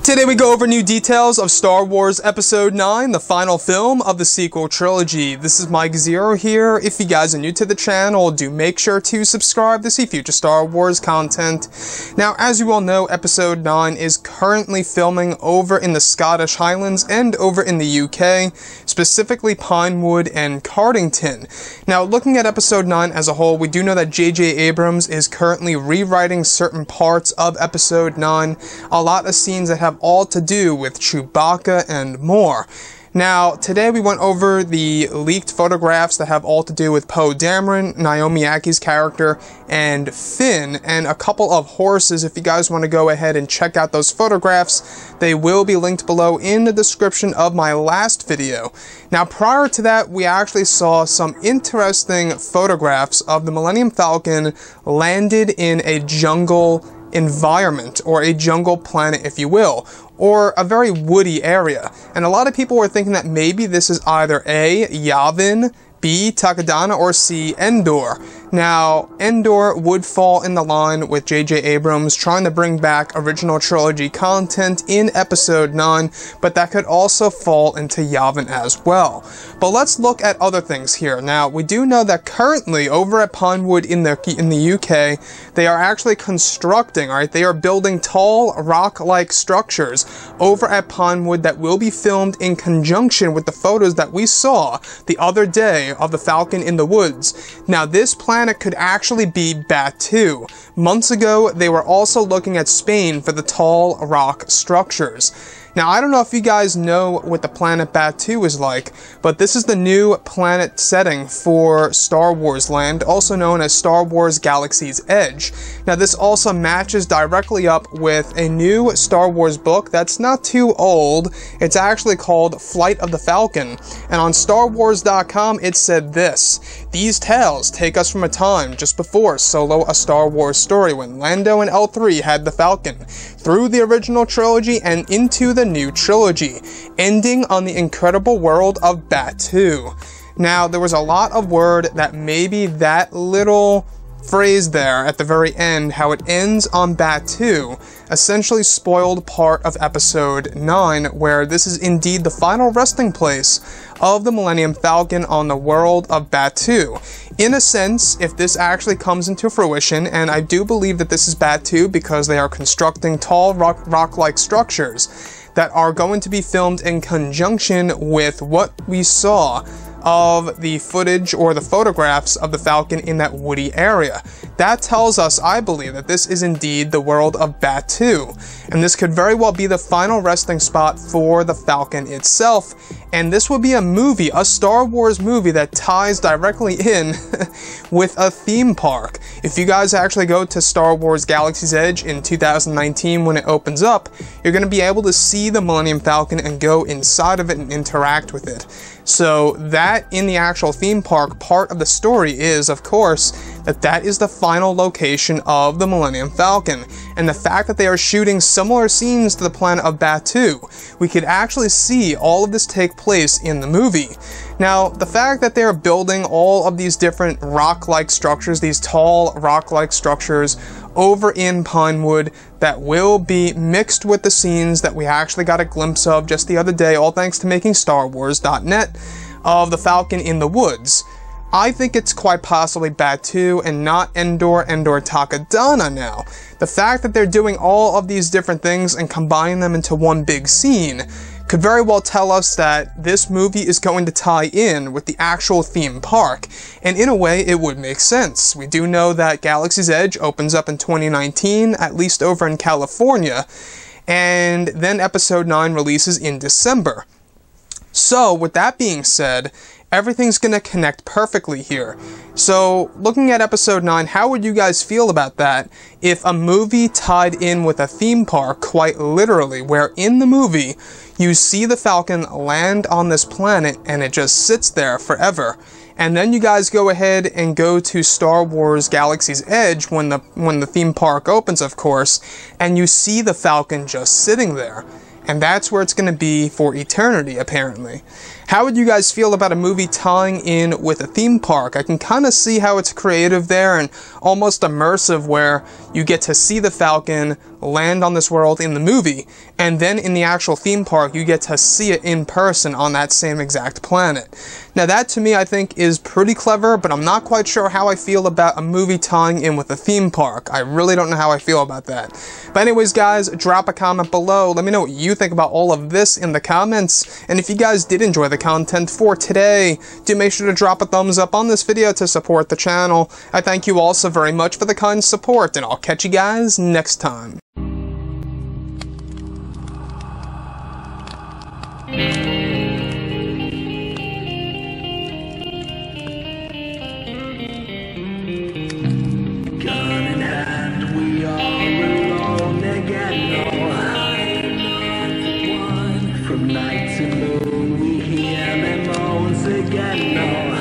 Today we go over new details of Star Wars Episode 9, the final film of the sequel trilogy. This is Mike Zero here. If you guys are new to the channel, do make sure to subscribe to see future Star Wars content. Now, as you all know, Episode 9 is currently filming over in the Scottish Highlands and over in the UK, specifically Pinewood and Cardington. Now, looking at Episode 9 as a whole, we do know that J.J. Abrams is currently rewriting certain parts of Episode 9, a lot of scenes that have all to do with Chewbacca and more. Now, today we went over the leaked photographs that have all to do with Poe Dameron, Naomi Ackie's character, and Finn, and a couple of horses. If you guys want to go ahead and check out those photographs, they will be linked below in the description of my last video. Now, prior to that, we actually saw some interesting photographs of the Millennium Falcon landed in a jungle environment, or a jungle planet, if you will, or a very woody area. And a lot of people were thinking that maybe this is either A, Yavin, B, Takodana, or C, Endor. Now, Endor would fall in the line with J.J. Abrams trying to bring back original trilogy content in Episode 9, but that could also fall into Yavin as well. But let's look at other things here. Now, we do know that currently over at Pinewood in the UK, they are actually constructing, alright, they are building tall rock-like structures over at Pinewood that will be filmed in conjunction with the photos that we saw the other day of the Falcon in the woods. Now, this planet could actually be Batuu. Months ago, they were also looking at Spain for the tall rock structures. Now, I don't know if you guys know what the planet Batuu is like, but this is the new planet setting for Star Wars Land, also known as Star Wars Galaxy's Edge. Now, this also matches directly up with a new Star Wars book that's not too old. It's actually called Flight of the Falcon, and on StarWars.com it said this: "These tales take us from a time just before Solo: A Star Wars Story, when Lando and L3 had the Falcon, through the original trilogy and into the new trilogy, ending on the incredible world of Batuu." Now, there was a lot of word that maybe that little phrase there at the very end, how it ends on Batuu, essentially spoiled part of Episode 9, where this is indeed the final resting place of the Millennium Falcon on the world of Batuu. In a sense, if this actually comes into fruition, and I do believe that this is Batuu because they are constructing tall rock-like structures that are going to be filmed in conjunction with what we saw of the footage or the photographs of the Falcon in that woody area. That tells us, I believe, that this is indeed the world of Batuu, and this could very well be the final resting spot for the Falcon itself, and this will be a movie, a Star Wars movie that ties directly in with a theme park. If you guys actually go to Star Wars Galaxy's Edge in 2019 when it opens up, you're going to be able to see the Millennium Falcon and go inside of it and interact with it. So that in the actual theme park part of the story is, of course, that is the final location of the Millennium Falcon. And the fact that they are shooting similar scenes to the planet of Batuu, we could actually see all of this take place in the movie. Now, the fact that they're building all of these different rock-like structures, these tall rock-like structures over in Pinewood that will be mixed with the scenes that we actually got a glimpse of just the other day, all thanks to MakingStarWars.net, of the Falcon in the woods. I think it's quite possibly Batuu and not Endor Takodana now. The fact that they're doing all of these different things and combining them into one big scene could very well tell us that this movie is going to tie in with the actual theme park, and in a way it would make sense. We do know that Galaxy's Edge opens up in 2019, at least over in California, and then Episode 9 releases in December. So, with that being said, everything's going to connect perfectly here. So, looking at Episode 9, how would you guys feel about that if a movie tied in with a theme park, quite literally, where in the movie you see the Falcon land on this planet and it just sits there forever, and then you guys go ahead and go to Star Wars Galaxy's Edge when the theme park opens, of course, and you see the Falcon just sitting there. And that's where it's going to be for eternity, apparently. How would you guys feel about a movie tying in with a theme park? I can kind of see how it's creative there and almost immersive, where you get to see the Falcon land on this world in the movie, and then in the actual theme park you get to see it in person on that same exact planet. Now that to me I think is pretty clever, but I'm not quite sure how I feel about a movie tying in with a theme park. I really don't know how I feel about that. But anyways guys, drop a comment below. Let me know what you think about all of this in the comments, and if you guys did enjoy the content for today, do make sure to drop a thumbs up on this video to support the channel. I thank you all so very much for the kind support, and I'll catch you guys next time. From night to moon we hear them moans again. No.